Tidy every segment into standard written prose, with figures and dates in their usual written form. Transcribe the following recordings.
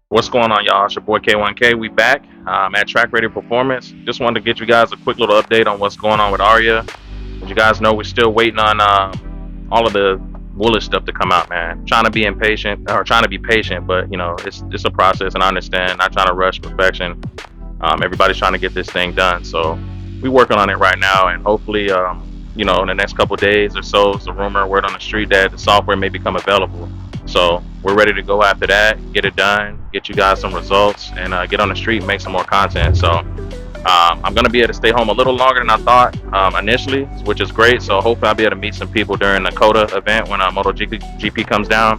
What's going on, y'all? It's your boy K1K. We back at Track Ready Performance. Just wanted to get you guys a quick little update on what's going on with Arya. As you guys know, we're still waiting on all of the bullish stuff to come out, man. Trying to be impatient or trying to be patient, but you know, it's a process, and I understand. Not trying to rush perfection. Everybody's trying to get this thing done, so we're working on it right now, and hopefully, you know, in the next couple days or so, it's a rumor, word on the street that the software may become available. So we're ready to go after that, get it done, get you guys some results, and get on the street and make some more content. So I'm gonna be able to stay home a little longer than I thought initially, which is great. So hopefully I'll be able to meet some people during the Coda event when MotoGP comes down.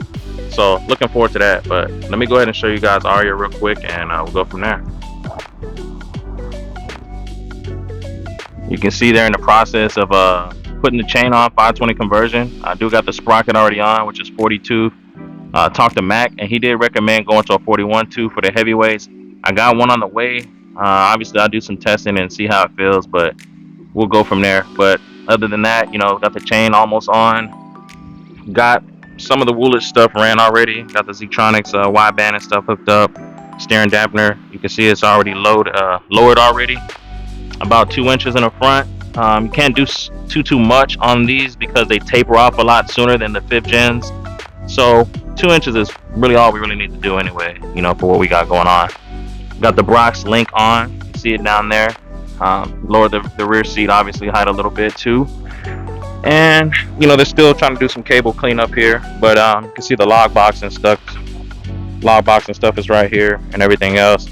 So looking forward to that. But let me go ahead and show you guys Arya real quick, and we'll go from there. You can see there in the process of putting the chain on 520 conversion. I do got the sprocket already on, which is 42. Talked to Mac, and he did recommend going to a 41.2 for the heavyweights. I got one on the way. Obviously, I'll do some testing and see how it feels, but we'll go from there. But other than that, you know, got the chain almost on. Got some of the Woolwich stuff ran already. Got the Ztronics wideband and stuff hooked up. Steering dampener, you can see it's already lowered already. About 2 inches in the front. You can't do too much on these because they taper off a lot sooner than the fifth gens. So 2 inches is really all we really need to do anyway, you know, for what we got going on. Got the Brox link on, you see it down there. Lower the rear seat obviously height a little bit too. And you know, they're still trying to do some cable cleanup here, but you can see the log box and stuff. Log box and stuff is right here and everything else.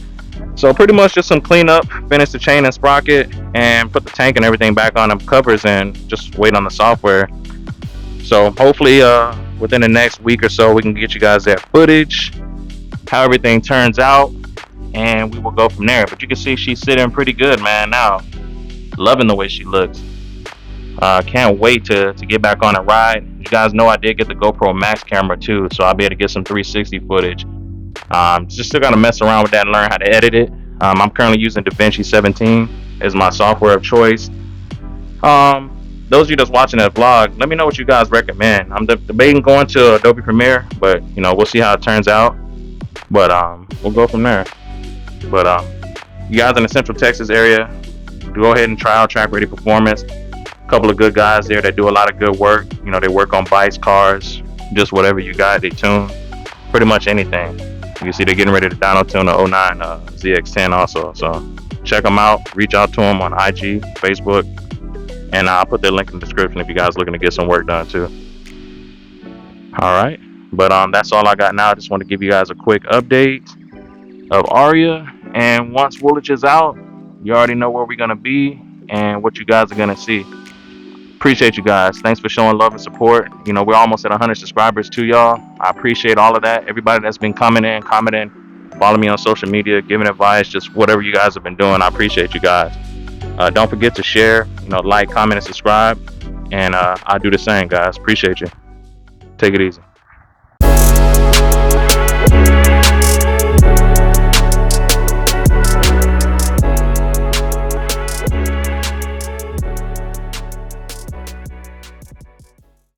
So pretty much just some cleanup, finish the chain and sprocket, and put the tank and everything back on the covers, and just wait on the software. So hopefully within the next week or so we can get you guys that footage, how everything turns out, and we will go from there. But you can see she's sitting pretty good, man. Now loving the way she looks. Can't wait to get back on a ride. You guys know I did get the GoPro Max camera too, so I'll be able to get some 360 footage. Just still gotta mess around with that and learn how to edit it. I'm currently using DaVinci 17 as my software of choice. Those of you that's watching that vlog, let me know what you guys recommend. I'm debating going to Adobe Premiere, but you know, we'll see how it turns out. But we'll go from there. But you guys in the Central Texas area, go ahead and try out Track Ready Performance. A couple of good guys there that do a lot of good work. You know, they work on bikes, cars, just whatever you got. They tune pretty much anything. You can see they're getting ready to dyno tune the 09 ZX10 also. So check them out. Reach out to them on IG, Facebook, and I'll put their link in the description if you guys looking to get some work done too. All right, but that's all I got now. I just want to give you guys a quick update of Arya, and once Woolwich is out, you already know where we're gonna be and what you guys are gonna see. Appreciate you guys. Thanks for showing love and support. You know, we're almost at 100 subscribers too, y'all. I appreciate all of that. Everybody that's been commenting, follow me on social media, giving advice, just whatever you guys have been doing. I appreciate you guys. Don't forget to share, you know, like, comment, and subscribe. And I'll do the same, guys. Appreciate you. Take it easy.